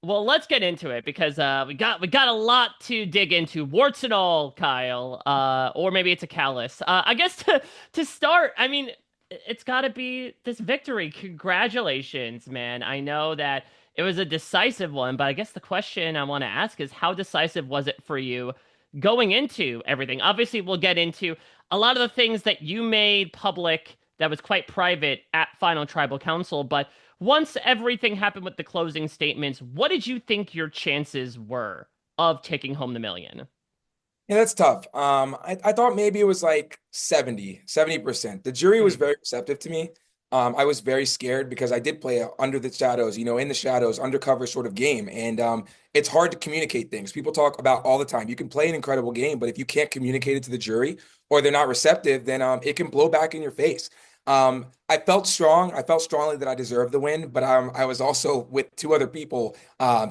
Well, let's get into it because we got a lot to dig into, warts and all, Kyle. Or maybe it's a callus. I guess to start, I mean, it's got to be this victory. Congratulations, man. I know that it was a decisive one, but I guess the question I want to ask is how decisive was it for you going into everything? Obviously, we'll get into a lot of the things that you made public that was quite private at Final Tribal Council, but once everything happened with the closing statements, what did you think your chances were of taking home the million? Yeah, that's tough. I thought maybe it was like 70%. The jury was Mm. very receptive to me. I was very scared because I did play a under the shadows, in the shadows, undercover sort of game. And it's hard to communicate things. People talk about all the time. You can play an incredible game, but if you can't communicate it to the jury or they're not receptive, then it can blow back in your face. I felt strong. I felt strongly that I deserved the win, but I was also with two other people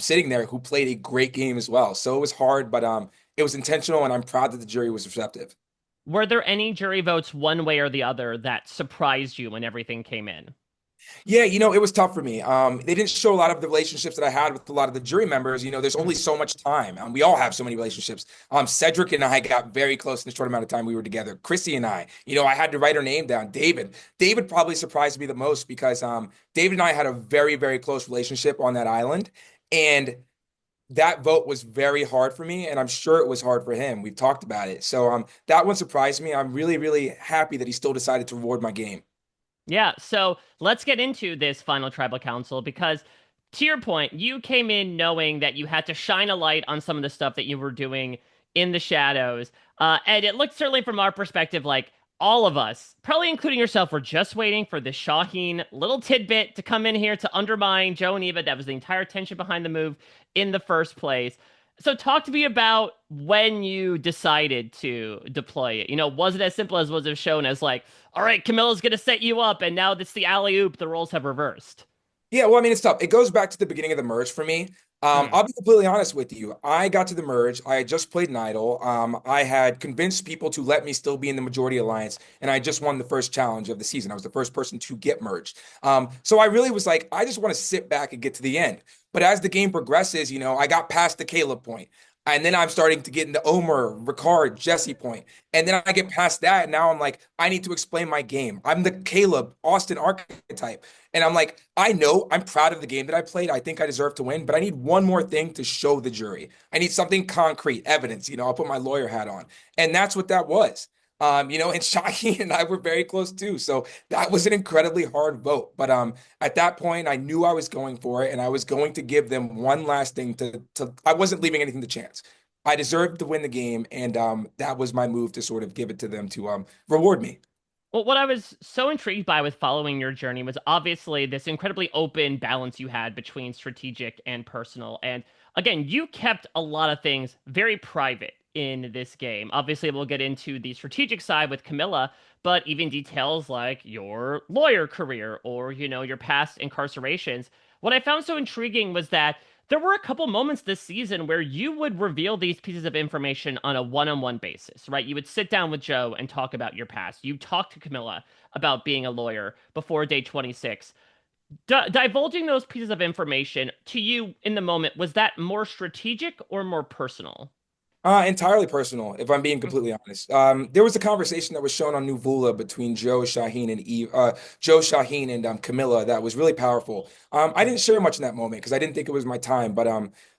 sitting there who played a great game as well. So it was hard, but it was intentional, and I'm proud that the jury was receptive. Were there any jury votes one way or the other that surprised you when everything came in? Yeah, it was tough for me. They didn't show a lot of the relationships that I had with a lot of the jury members. There's only Mm. so much time. We all have so many relationships. Cedric and I got very close in the short amount of time we were together. Chrissy and I had to write her name down. David probably surprised me the most because David and I had a very, very close relationship on that island. And that vote was very hard for me, and I'm sure it was hard for him. We've talked about it. So that one surprised me. I'm really, really happy that he still decided to reward my game. Yeah, so let's get into this final tribal council because, to your point, you came in knowing that you had to shine a light on some of the stuff that you were doing in the shadows. And it looked certainly from our perspective like all of us, probably including yourself, were just waiting for this Shaheen little tidbit to come in here to undermine Joe and Eva. That was the entire tension behind the move in the first place. So talk to me about when you decided to deploy it. Was it as simple as was it shown as like, all right, Camilla's gonna set you up, and now it's the alley oop. The roles have reversed. Yeah, well, I mean, it's tough. It goes back to the beginning of the merge for me. Mm. I'll be completely honest with you. I got to the merge. I had just played an idol. I had convinced people to let me still be in the majority alliance, and I just won the first challenge of the season. I was the first person to get merged. So I really was like, I just want to sit back and get to the end. But as the game progresses, I got past the Caleb point. And then I'm starting to get into Omer, Ricard, Jesse point. And then I get past that. And now I'm like, I need to explain my game. I'm the Caleb Austin archetype. And I'm like, I know I'm proud of the game that I played. I think I deserve to win, but I need one more thing to show the jury. I need something concrete, evidence. I'll put my lawyer hat on. And that's what that was. And Shaheen and I were very close too. So that was an incredibly hard vote. But at that point, I knew I was going for it and I was going to give them one last thing to I wasn't leaving anything to chance. I deserved to win the game, and that was my move to sort of give it to them to reward me. Well, what I was so intrigued by with following your journey was obviously this incredibly open balance you had between strategic and personal. And again, you kept a lot of things very private in this game. Obviously, we'll get into the strategic side with Camilla, but even details like your lawyer career or, your past incarcerations. What I found so intriguing was that there were a couple moments this season where you would reveal these pieces of information on a one-on-one basis, right? You would sit down with Joe and talk about your past. You talked to Camilla about being a lawyer before day 26. Divulging those pieces of information to you in the moment, was that more strategic or more personal? Entirely personal, if I'm being completely honest. There was a conversation that was shown on Nuvula between Joe Shaheen and Camilla that was really powerful. I didn't share much in that moment because I didn't think it was my time, but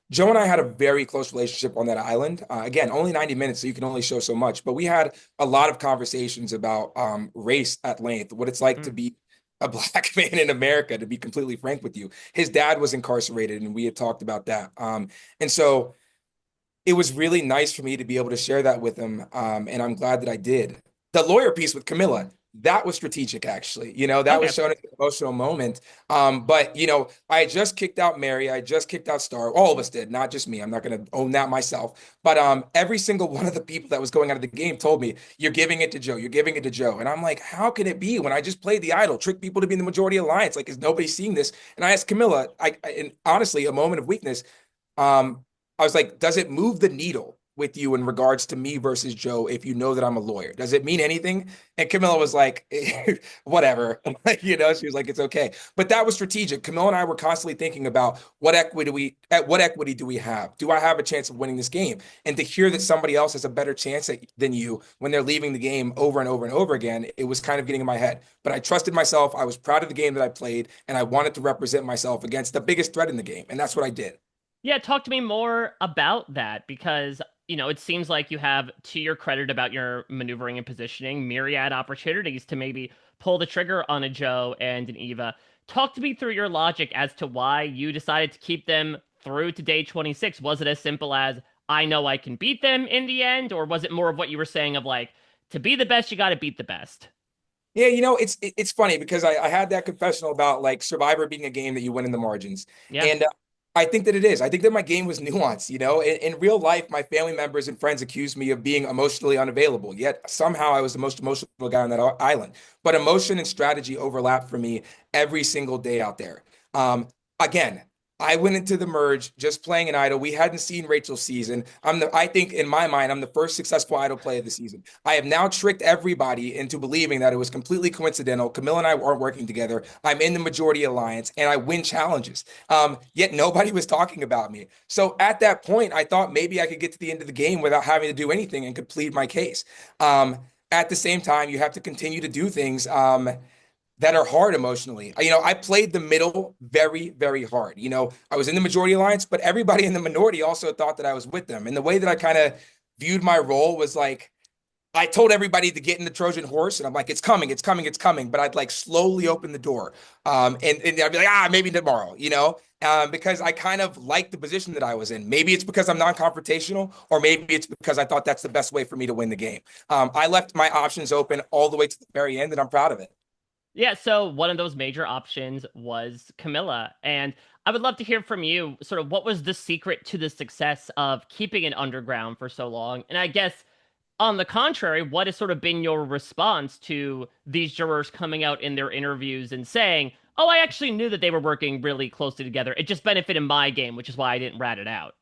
Joe and I had a very close relationship on that island. Again, only 90 minutes, so you can only show so much, but we had a lot of conversations about race at length, what it's like to Mm. be a black man in America, to be completely frank with you. His dad was incarcerated, and we had talked about that. And so it was really nice for me to be able to share that with him. And I'm glad that I did. The lawyer piece with Camilla, that was strategic, actually. That was Okay. shown as an emotional moment. But I had just kicked out Mary, I had just kicked out Star. All of us did, not just me. I'm not going to own that myself. But every single one of the people that was going out of the game told me, "You're giving it to Joe. You're giving it to Joe." And I'm like, how can it be when I just played the idol, trick people to be in the majority alliance? Like, is nobody seeing this? And I asked Camilla, and honestly, a moment of weakness. Um, I was like, does it move the needle with you in regards to me versus Joe if you know that I'm a lawyer? Does it mean anything?" And Camilla was like, "Whatever." Like, she was like, "It's okay." But that was strategic. Camilla and I were constantly thinking about what equity do we have? Do I have a chance of winning this game? And to hear that somebody else has a better chance than you when they're leaving the game over and over and over again, it was kind of getting in my head. But I trusted myself. I was proud of the game that I played, and I wanted to represent myself against the biggest threat in the game. And that's what I did. Yeah, talk to me more about that because, it seems like you have, to your credit about your maneuvering and positioning, myriad opportunities to maybe pull the trigger on a Joe and an Eva. Talk to me through your logic as to why you decided to keep them through to day 26. Was it as simple as, I know I can beat them in the end, or was it more of what you were saying of like, to be the best, you got to beat the best? Yeah, it's funny because I had that confessional about like Survivor being a game that you win in the margins, Yeah. and I think that it is. I think that my game was nuanced. In real life, my family members and friends accused me of being emotionally unavailable. Yet somehow I was the most emotional guy on that island. But emotion and strategy overlap for me every single day out there. Um, Again, I went into the merge just playing an idol. We hadn't seen Rachel's season. I think in my mind, I'm the first successful idol play of the season. I have now tricked everybody into believing that it was completely coincidental. Camille and I aren't working together. I'm in the majority alliance and I win challenges. Yet nobody was talking about me. So at that point, I thought maybe I could get to the end of the game without having to do anything and complete my case. At the same time, you have to continue to do things. That are hard emotionally. I played the middle very, very hard. I was in the majority alliance, but everybody in the minority also thought that I was with them. And the way that I kind of viewed my role was like, I told everybody to get in the Trojan horse, and I'm like, it's coming, it's coming, it's coming. But I'd like slowly open the door. And I'd be like, maybe tomorrow, because I kind of liked the position that I was in. Maybe it's because I'm non-confrontational, or maybe it's because I thought that's the best way for me to win the game. I left my options open all the way to the very end, and I'm proud of it. Yeah, so one of those major options was Camilla. And I would love to hear from you sort of what was the secret to the success of keeping it underground for so long? And I guess on the contrary, what has sort of been your response to these jurors coming out in their interviews and saying, "Oh, I actually knew that they were working really closely together. It just benefited my game, which is why I didn't rat it out."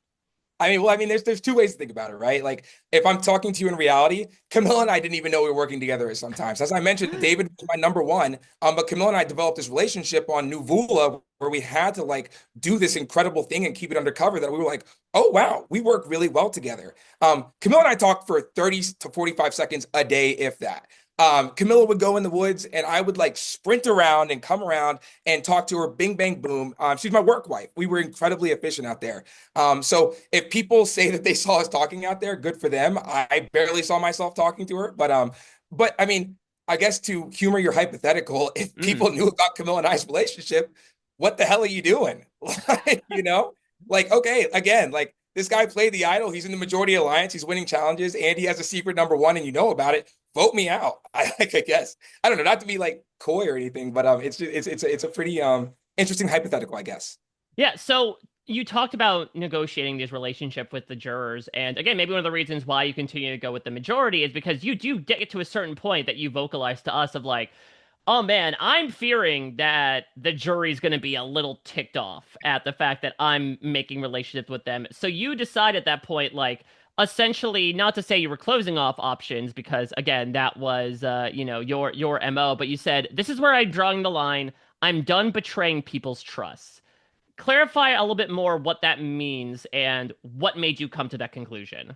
There's two ways to think about it, right? Like if I'm talking to you in reality, Camilla and I didn't even know we were working together sometimes. As I mentioned, David was my number one, but Camilla and I developed this relationship on New Vula where we had to like do this incredible thing and keep it undercover that we were like, oh wow, we work really well together. Camilla and I talked for 30 to 45 seconds a day, if that. Camilla would go in the woods and I would like sprint around and come around and talk to her, bing, bang, boom. She's my work wife. We were incredibly efficient out there. So if people say that they saw us talking out there, good for them. I barely saw myself talking to her, but I mean, I guess to humor your hypothetical, if Mm. people knew about Camilla and I's relationship, what the hell are you doing? Like, like, okay, again, like this guy played the idol. He's in the majority alliance. He's winning challenges and he has a secret number one and you know about it. Vote me out. I guess. I don't know, not to be like coy or anything, but it's a pretty interesting hypothetical, I guess. Yeah, so you talked about negotiating this relationship with the jurors, and again, maybe one of the reasons why you continue to go with the majority is because you do get to a certain point that you vocalize to us of like, oh man, I'm fearing that the jury's going to be a little ticked off at the fact that I'm making relationships with them. So you decide at that point, like, essentially, not to say you were closing off options because again, that was your MO, but you said this is where I'm drawing the line. I'm done betraying people's trust. Clarify a little bit more what that means and what made you come to that conclusion.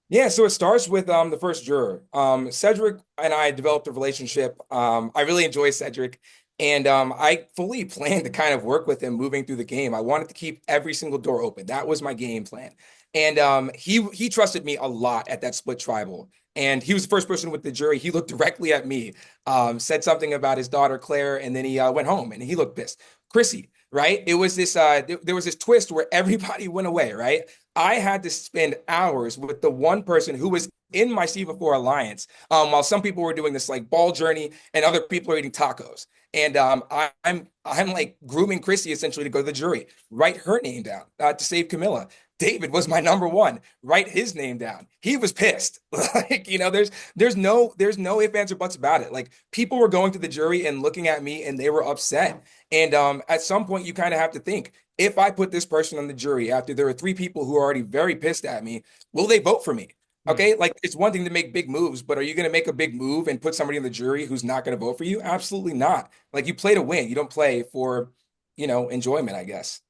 Yeah, so it starts with the first juror. Cedric and I developed a relationship. I really enjoy Cedric, and I fully planned to kind of work with him moving through the game. I wanted to keep every single door open. That was my game plan. And he trusted me a lot at that split tribal. And he was the first person with the jury. He looked directly at me, said something about his daughter Claire, and then he went home and he looked pissed. Chrissy, right? It was this there was this twist where everybody went away, right? I had to spend hours with the one person who was in my Siva 4 alliance, while some people were doing this like ball journey and other people are eating tacos. And I'm like grooming Chrissy essentially to go to the jury, write her name down to save Camilla. David was my number one. Write his name down. He was pissed. Like, there's no ifs, ands, or buts about it. Like people were going to the jury and looking at me and they were upset. And at some point you kind of have to think, if I put this person on the jury after there are three people who are already very pissed at me, will they vote for me? Hmm. Okay, like it's one thing to make big moves, but are you going to make a big move and put somebody on the jury who's not going to vote for you? Absolutely not. Like you play to win. You don't play for, enjoyment, I guess.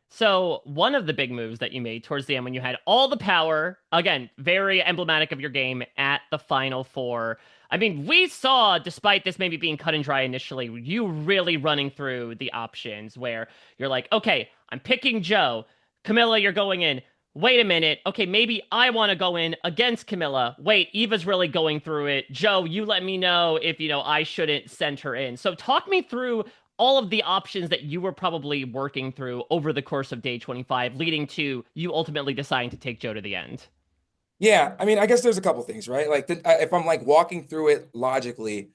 So, one of the big moves that you made towards the end when you had all the power, again, very emblematic of your game at the Final Four. I mean, we saw, despite this maybe being cut and dry initially, you really running through the options where you're like, okay, I'm picking Joe. Camilla, you're going in. Wait a minute. Okay, maybe I want to go in against Camilla. Wait, Eva's really going through it. Joe, you let me know if, I shouldn't send her in. So, talk me through all of the options that you were probably working through over the course of day 25, leading to you ultimately deciding to take Joe to the end. Yeah, I mean, I guess there's a couple things, right? Like if I'm like walking through it logically,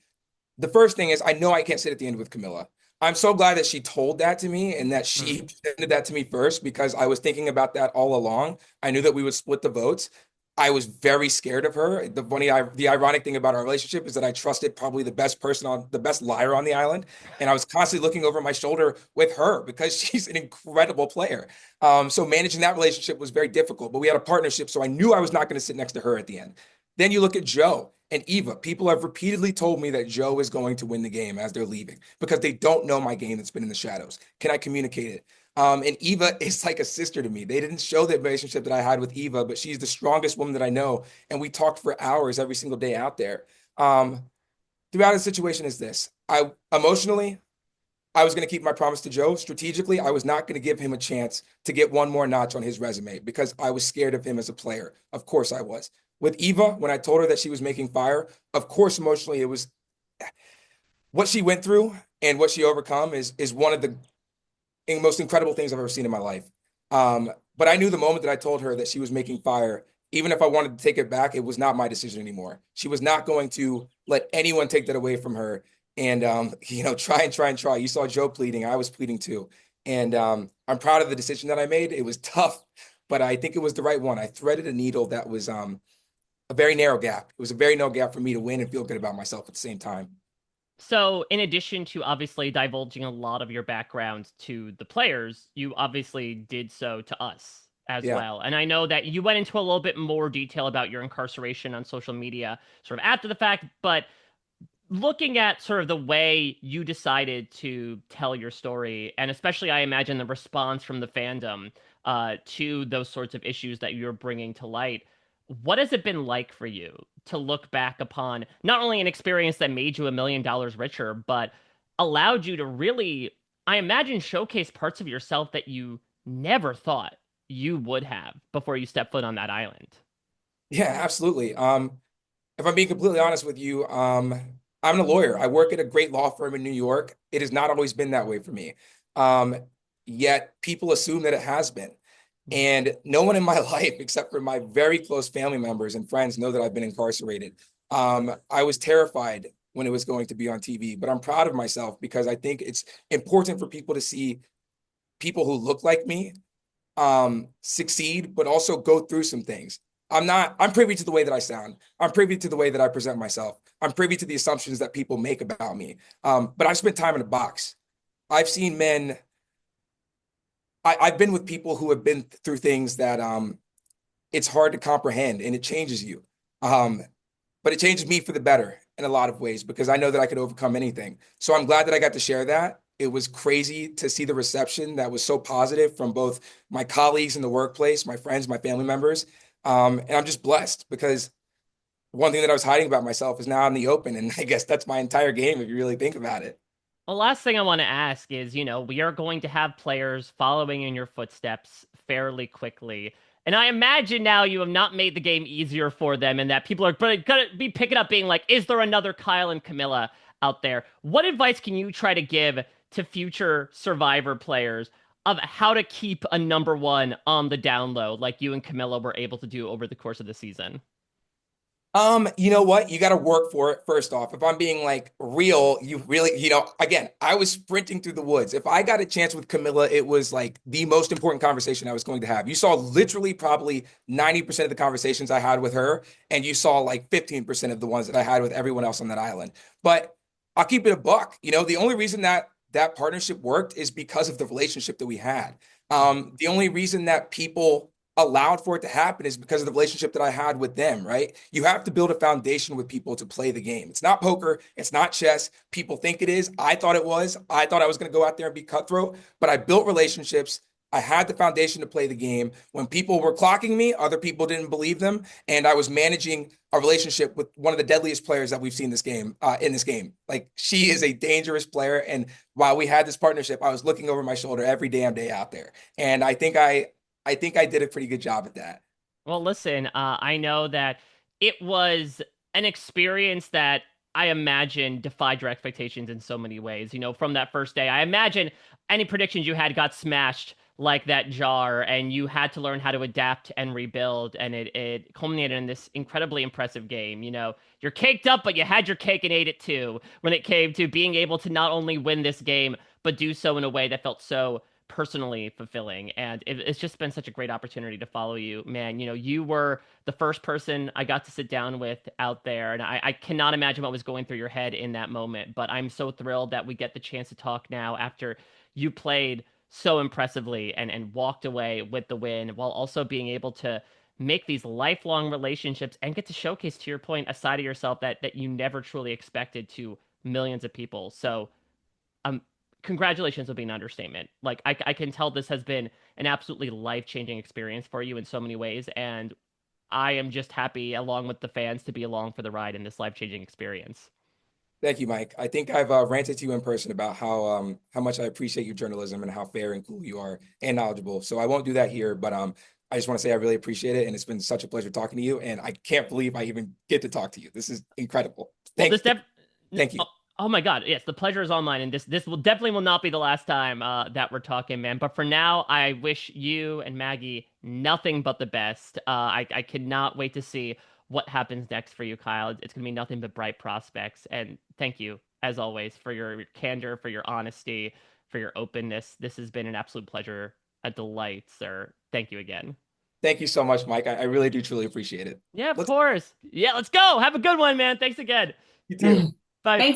the first thing is I know I can't sit at the end with Camilla. I'm so glad that she told that to me and that Hmm. she presented that to me first because I was thinking about that all along. I knew that we would split the votes. I was very scared of her. The ironic thing about our relationship is that I trusted probably the best liar on the island, and I was constantly looking over my shoulder with her because she's an incredible player. So managing that relationship was very difficult, but we had a partnership, so I knew I was not going to sit next to her at the end. Then you look at Joe and Eva. People have repeatedly told me that Joe is going to win the game as they're leaving because they don't know my game that's been in the shadows. Can I communicate it? And Eva is like a sister to me. They didn't show the relationship that I had with Eva, but she's the strongest woman that I know. And we talked for hours every single day out there. Um, Throughout the situation is this. I emotionally, I was going to keep my promise to Joe. Strategically, I was not going to give him a chance to get one more notch on his resume because I was scared of him as a player. Of course I was. With Eva, when I told her that she was making fire, of course emotionally it was what she went through and what she overcome is one of the most incredible things I've ever seen in my life. But I knew the moment that I told her that she was making fire, even if I wanted to take it back, it was not my decision anymore. She was not going to let anyone take that away from her. And try and try and try. You saw Joe pleading. I was pleading too. And I'm proud of the decision that I made. It was tough, but I think it was the right one. I threaded a needle that was a very narrow gap. It was a very narrow gap for me to win and feel good about myself at the same time. So, in addition to obviously divulging a lot of your background to the players, you obviously did so to us as Yeah. well. And I know that you went into a little bit more detail about your incarceration on social media sort of after the fact, but looking at sort of the way you decided to tell your story, and especially I imagine the response from the fandom to those sorts of issues that you're bringing to light, what has it been like for you to look back upon not only an experience that made you $1 million richer, but allowed you to really, I imagine, showcase parts of yourself that you never thought you would have before you stepped foot on that island? Yeah, absolutely. If I'm being completely honest with you, I'm a lawyer. I work at a great law firm in New York. It has not always been that way for me. Um, Yet people assume that it has been. And no one in my life, except for my very close family members and friends, know that I've been incarcerated. I was terrified when it was going to be on TV, but I'm proud of myself because I think it's important for people to see people who look like me succeed, but also go through some things. I'm privy to the way that I sound. I'm privy to the way that I present myself. I'm privy to the assumptions that people make about me. But I've spent time in a box. I've seen men, I've been with people who have been through things that it's hard to comprehend and it changes you. Um, but it changed me for the better in a lot of ways because I know that I could overcome anything. So I'm glad that I got to share that. It was crazy to see the reception that was so positive from both my colleagues in the workplace, my friends, my family members. And I'm just blessed because one thing that I was hiding about myself is now in the open. And I guess that's my entire game if you really think about it. The last thing I want to ask is, we are going to have players following in your footsteps fairly quickly. And I imagine now you have not made the game easier for them and that people are going to be picking up being like, is there another Kyle and Camilla out there? What advice can you try to give to future Survivor players of how to keep a number one on the down low like you and Camilla were able to do over the course of the season? You know what? You got to work for it first off. If I'm being like real, you really, again, I was sprinting through the woods. If I got a chance with Camilla, it was like the most important conversation I was going to have. You saw literally probably 90% of the conversations I had with her, and you saw like 15% of the ones that I had with everyone else on that island. But I'll keep it a buck. The only reason that partnership worked is because of the relationship that we had. The only reason that people allowed for it to happen is because of the relationship that I had with them, right? You have to build a foundation with people to play the game. It's not poker, it's not chess. People think it is. I thought it was. I thought I was going to go out there and be cutthroat, but I built relationships. I had the foundation to play the game. When people were clocking me, other people didn't believe them, and I was managing a relationship with one of the deadliest players that we've seen this game in this game. Like she is a dangerous player, and while we had this partnership, I was looking over my shoulder every damn day out there. And I think I did a pretty good job at that. Well, listen, I know that it was an experience that I imagine defied your expectations in so many ways. You know, from that first day, I imagine any predictions you had got smashed like that jar, and you had to learn how to adapt and rebuild, and it culminated in this incredibly impressive game. You know, you're caked up, but you had your cake and ate it too when it came to being able to not only win this game, but do so in a way that felt so personally fulfilling. And it's just been such a great opportunity to follow you, man. You know, you were the first person I got to sit down with out there, and I cannot imagine what was going through your head in that moment. But I'm so thrilled that we get the chance to talk now after you played so impressively and walked away with the win, while also being able to make these lifelong relationships and get to showcase, to your point, a side of yourself that you never truly expected to millions of people. So um congratulations would be an understatement. Like I can tell this has been an absolutely life-changing experience for you in so many ways, and I am just happy along with the fans to be along for the ride in this life-changing experience. Thank you, Mike. I think I've ranted to you in person about how much I appreciate your journalism and how fair and cool you are and knowledgeable. So I won't do that here, but I just want to say I really appreciate it, and it's been such a pleasure talking to you. And I can't believe I even get to talk to you. This is incredible. Well, this def Thank oh, you. oh my God, yes, the pleasure is all mine, and this will definitely will not be the last time that we're talking, man. But for now, I wish you and Maggie nothing but the best. I cannot wait to see what happens next for you, Kyle. It's gonna be nothing but bright prospects. And thank you, as always, for your candor, for your honesty, for your openness. This has been an absolute pleasure, a delight, sir. Thank you again. Thank you so much, Mike. I really do truly appreciate it. Yeah, of Let's course. Yeah, let's go. Have a good one, man. Thanks again. you too. Bye.